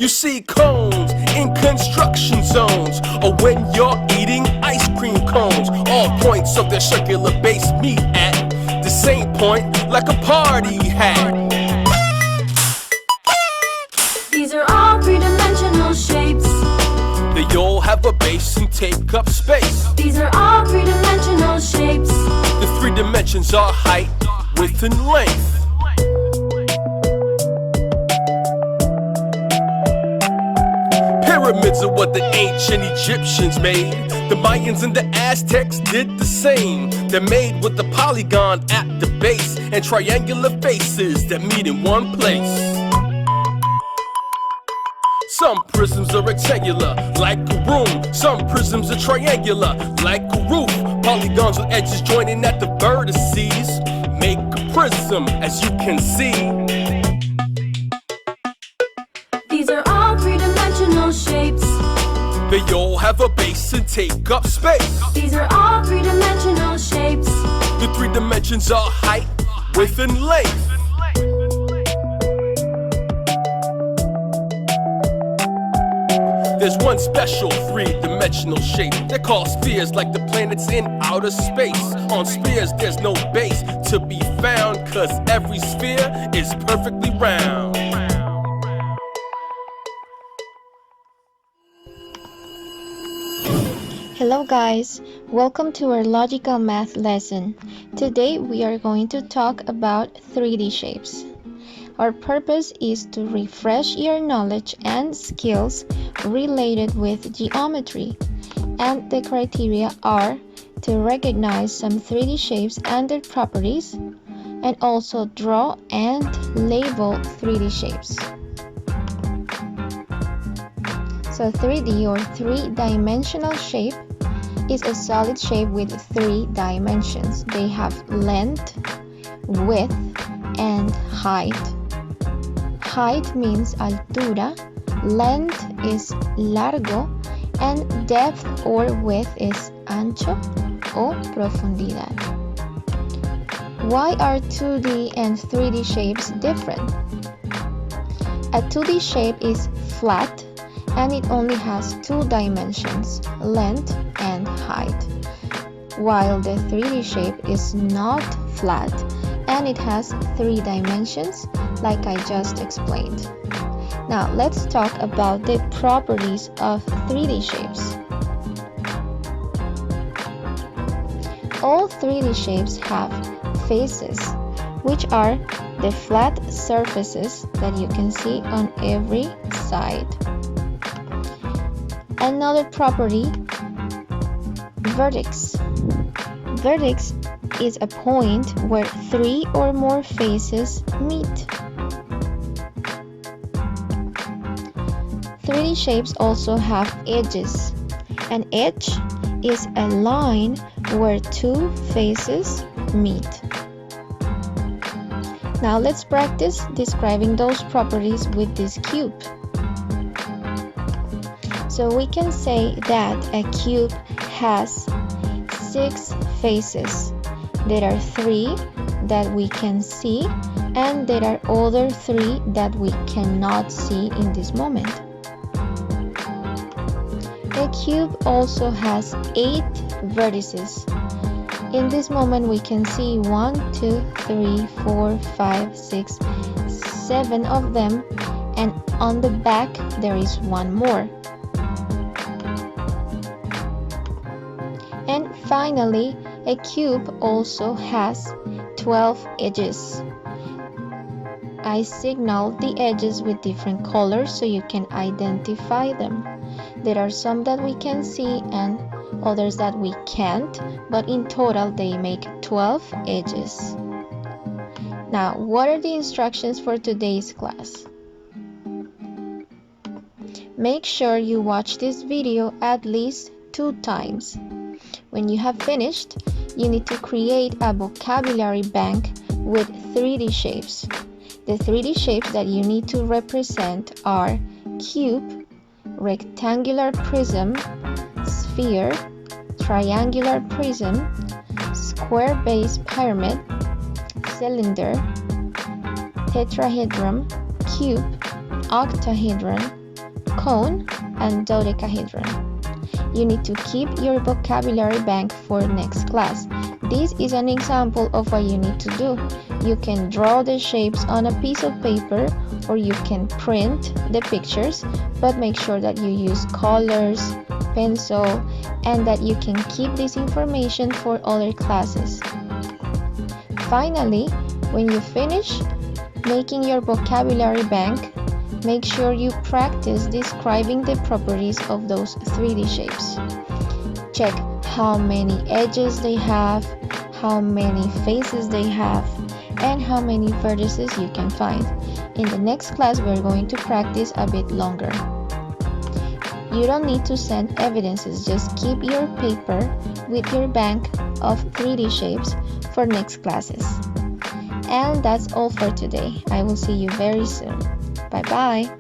You see cones in construction zones, or when you're eating ice cream cones. All points of their circular base meet at the same point, like a party hat. These are all three-dimensional shapes. They all have a base and take up space. These are all three-dimensional shapes. The three dimensions are height, width, and length. Pyramids are what the ancient Egyptians made. The Mayans and the Aztecs did the same. They're made with the polygon at the base and triangular faces that meet in one place. Some prisms are rectangular, like a room. Some prisms are triangular, like a roof. Polygons with edges joining at the vertices make a prism, as you can see. These are all three-dimensional shapes. They all have a base and take up space. These are all three-dimensional shapes. The three dimensions are height, width, and length. There's one special three-dimensional shape. They're called spheres, like the planets in outer space. On spheres, there's no base to be found, 'cause every sphere is perfectly round. Hello guys, welcome to our logical math lesson. Today we are going to talk about 3D shapes. Our purpose is to refresh your knowledge and skills related with geometry, and the criteria are to recognize some 3D shapes and their properties, and also draw and label 3D shapes. So 3D or three-dimensional shape is a solid shape with 3 dimensions. They have length, width, and height. Height means altura, length is largo, and depth or width is ancho o profundidad. Why are 2D and 3D shapes different? A 2D shape is flat and it only has 2 dimensions, length and height, while the 3D shape is not flat and it has 3 dimensions, like I just explained. Now let's talk about the properties of 3D shapes. All 3D shapes have faces, which are the flat surfaces that you can see on every side. Another property, vertex. Vertex is a point where 3 or more faces meet. 3D shapes also have edges. An edge is a line where 2 faces meet. Now let's practice describing those properties with this cube. So we can say that a cube has 6 faces. There are 3 that we can see, and there are other 3 that we cannot see in this moment. A cube also has 8 vertices. In this moment we can see 1, 2, 3, 4, 5, 6, 7 of them, and on the back there is one more. And finally, a cube also has 12 edges. I signaled the edges with different colors so you can identify them. There are some that we can see and others that we can't, but in total they make 12 edges. Now, what are the instructions for today's class? Make sure you watch this video at least 2 times. When you have finished, you need to create a vocabulary bank with 3D shapes. The 3D shapes that you need to represent are cube, rectangular prism, sphere, triangular prism, square base pyramid, cylinder, tetrahedron, cube, octahedron, cone, and dodecahedron. You need to keep your vocabulary bank for next class. This is an example of what you need to do. You can draw the shapes on a piece of paper or you can print the pictures, but make sure that you use colors, pencil, and that you can keep this information for other classes. Finally, when you finish making your vocabulary bank, make sure you practice describing the properties of those 3D shapes. Check how many edges they have, how many faces they have, and how many vertices you can find. In the next class, we're going to practice a bit longer. You don't need to send evidences, just keep your paper with your bank of 3D shapes for next classes. And that's all for today. I will see you very soon. Bye bye.